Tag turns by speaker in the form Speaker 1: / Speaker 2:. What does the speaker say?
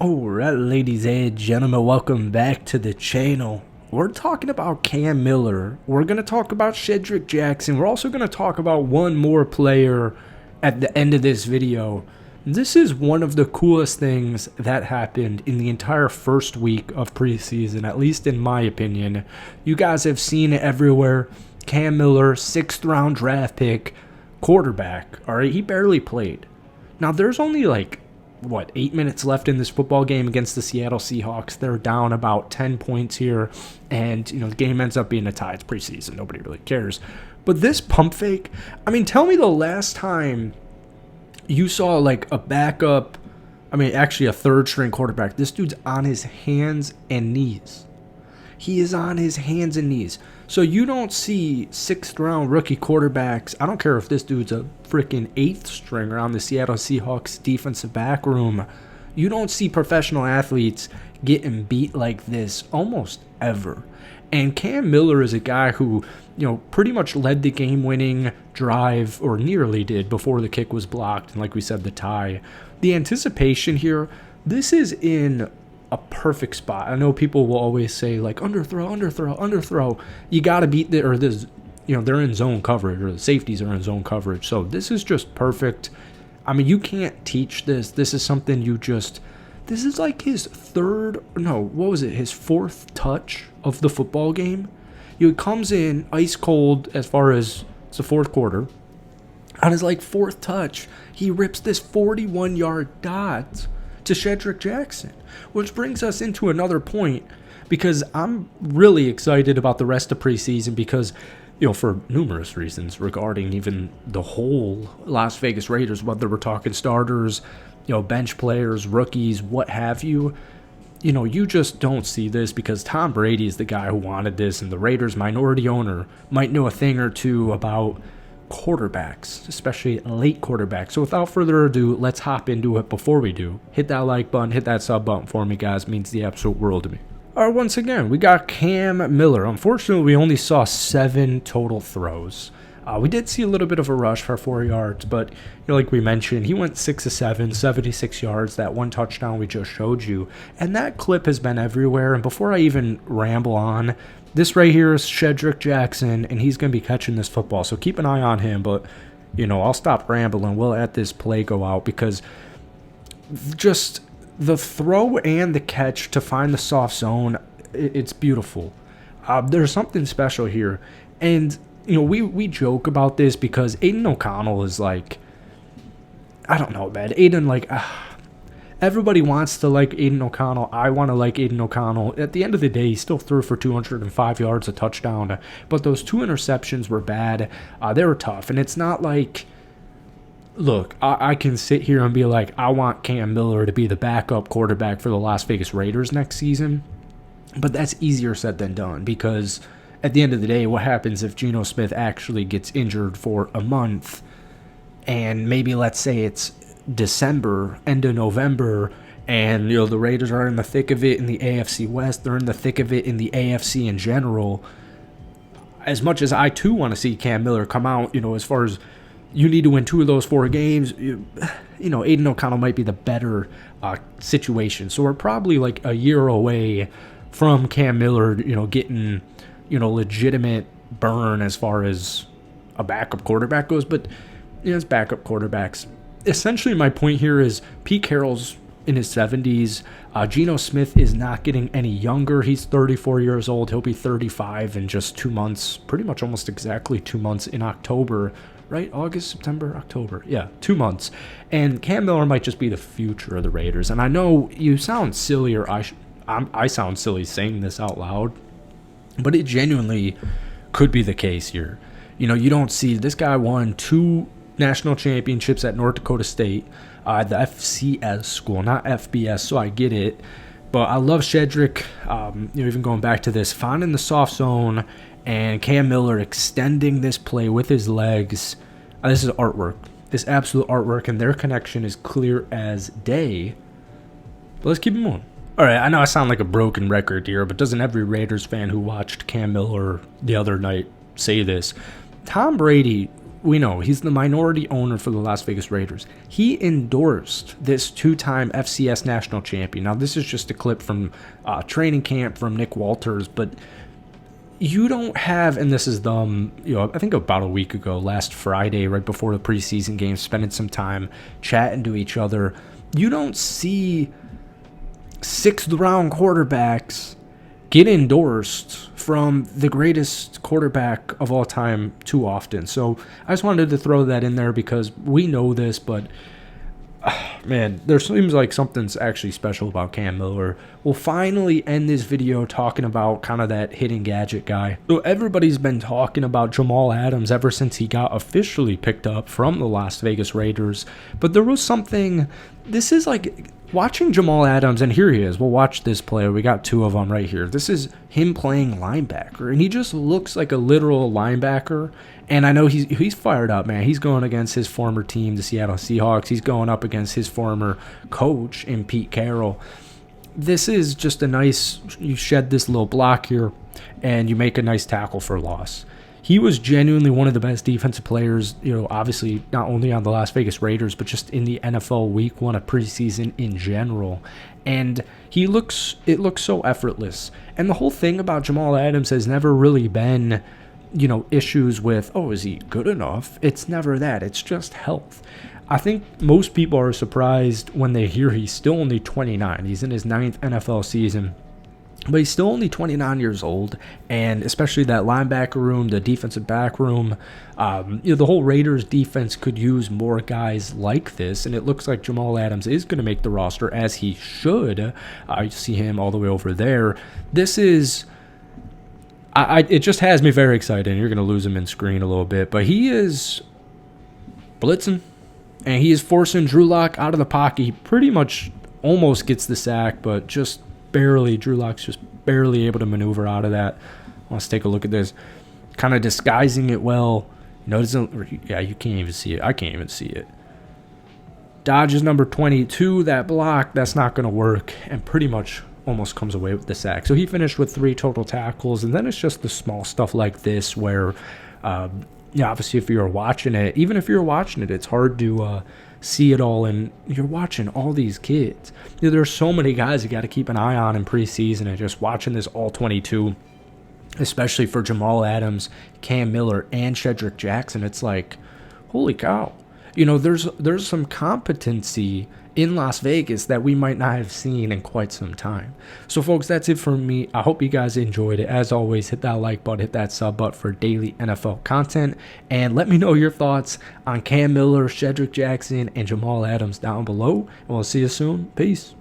Speaker 1: Alright, ladies and gentlemen, welcome back to the channel. We're talking about Cam Miller. We're going to talk about Shedrick Jackson. We're also going to talk about one more player at the end of this video. This is one of the coolest things that happened in the entire first week of preseason, at least in my opinion. You guys have seen it everywhere. Cam Miller, 6th round draft pick, quarterback. Alright, he barely played. Now, there's only 8 minutes left in this football game against the Seattle Seahawks. They're down about 10 points here, and the game ends up being a tie. It's preseason, nobody really cares. But this pump fake, tell me the last time you saw a backup, actually a third string quarterback. This dude's on his hands and knees. He is on his hands and knees. So you don't see 6th round rookie quarterbacks. I don't care if this dude's a freaking 8th stringer on the Seattle Seahawks defensive back room. You don't see professional athletes getting beat like this almost ever. And Cam Miller is a guy who, pretty much led the game-winning drive, or nearly did, before the kick was blocked. And like we said, the tie. The anticipation here, this is in a perfect spot. I know people will always say underthrow. You got to beat they're in zone coverage, or the safeties are in zone coverage. So this is just perfect. You can't teach this. This is something this is like his his 4th touch of the football game. He comes in ice cold as far as it's the 4th quarter. On his 4th touch, he rips this 41-yard dot to Shedrick Jackson, which brings us into another point, because I'm really excited about the rest of preseason because, for numerous reasons regarding even the whole Las Vegas Raiders, whether we're talking starters, bench players, rookies, what have you. You just don't see this because Tom Brady is the guy who wanted this, and the Raiders minority owner might know a thing or two about quarterbacks, especially late quarterbacks. So without further ado, let's hop into it. Before we do, hit that like button, hit that sub button for me, guys. It means the absolute world to me. All right, once again, we got Cam Miller. Unfortunately, we only saw 7 total throws. We did see a little bit of a rush for 4 yards, but like we mentioned, he went 6 of 7, 76 yards, that one touchdown we just showed you. And that clip has been everywhere. And before I even ramble on, this right here is Shedrick Jackson, and he's going to be catching this football. So keep an eye on him, but, I'll stop rambling. We'll let this play go out, because just the throw and the catch to find the soft zone, it's beautiful. There's something special here. And, we joke about this because Aiden O'Connell is I don't know, man. Everybody wants to like Aiden O'Connell. I want to like Aiden O'Connell. At the end of the day, he still threw for 205 yards, a touchdown. But those 2 interceptions were bad. They were tough. And it's not look, I can sit here and be like, I want Cam Miller to be the backup quarterback for the Las Vegas Raiders next season. But that's easier said than done, because at the end of the day, what happens if Geno Smith actually gets injured for a month, and maybe let's say it's December, end of November, and the Raiders are in the thick of it in the AFC West, they're in the thick of it in the AFC in general. As much as I too want to see Cam Miller come out, as far as you need to win 2 of those 4 games, Aiden O'Connell might be the better situation. So we're probably a year away from Cam Miller, getting legitimate burn as far as a backup quarterback goes. But it's backup quarterbacks. Essentially, my point here is Pete Carroll's in his 70s. Geno Smith is not getting any younger. He's 34 years old. He'll be 35 in just 2 months, pretty much almost exactly 2 months in October, right? August, September, October. Yeah, 2 months. And Cam Miller might just be the future of the Raiders. And I know you sound silly, or I sound silly saying this out loud, but it genuinely could be the case here. You don't see this guy won 2 national championships at North Dakota State, the FCS school, not FBS, so I get it. But I love Shedrick, even going back to this, finding the soft zone, and Cam Miller extending this play with his legs. This is artwork. This absolute artwork, and their connection is clear as day. But let's keep it moving. All right, I know I sound like a broken record here, but doesn't every Raiders fan who watched Cam Miller the other night say this? Tom Brady we know he's the minority owner for the Las Vegas Raiders. He endorsed this 2-time FCS national champion. Now, this is just a clip from training camp from Nick Walters, but you don't have, and this is the, I think about a week ago, last Friday, right before the preseason game, spending some time chatting to each other. You don't see 6th-round quarterbacks get endorsed from the greatest quarterback of all time too often. So I just wanted to throw that in there because we know this, but man, there seems like something's actually special about Cam Miller. We'll finally end this video talking about kind of that hidden gadget guy. So everybody's been talking about Jamal Adams ever since he got officially picked up from the Las Vegas Raiders. But there was something, this is like watching Jamal Adams, and here he is. We'll watch this player. We got 2 of them right here. This is him playing linebacker, and he just looks like a literal linebacker. And I know he's fired up, man. He's going against his former team, the Seattle Seahawks. He's going up against his former coach in Pete Carroll. This is just a nice, you shed this little block here, and you make a nice tackle for loss. He was genuinely one of the best defensive players, obviously not only on the Las Vegas Raiders, but just in the NFL Week 1 of preseason in general. And it looks so effortless. And the whole thing about Jamal Adams has never really been, issues with, is he good enough? It's never that. It's just health. I think most people are surprised when they hear he's still only 29. He's in his 9th NFL season. But he's still only 29 years old, and especially that linebacker room, the defensive back room, the whole Raiders defense could use more guys like this, and it looks like Jamal Adams is going to make the roster, as he should. I see him all the way over there. This is, it just has me very excited, and you're going to lose him in screen a little bit, but he is blitzing, and he is forcing Drew Lock out of the pocket. He pretty much almost gets the sack, but just barely. Drew Lock's just barely able to maneuver out of that. Let's take a look at this. Kind of disguising it well. Yeah, you can't even see it. I can't even see it. Dodges number 22. That block, that's not going to work. And pretty much almost comes away with the sack. So he finished with 3 total tackles. And then it's just the small stuff like this where, obviously if you're watching it, even if you're watching it, it's hard to see it all, and you're watching all these kids. There's so many guys you got to keep an eye on in preseason, and just watching this all 22, especially for Jamal Adams, Cam Miller, and Shedrick Jackson, it's like, holy cow. There's some competency in Las Vegas that we might not have seen in quite some time. So, folks, that's it for me. I hope you guys enjoyed it. As always, hit that like button, hit that sub button for daily NFL content, and let me know your thoughts on Cam Miller, Shedrick Jackson, and Jamal Adams down below. And we'll see you soon. Peace.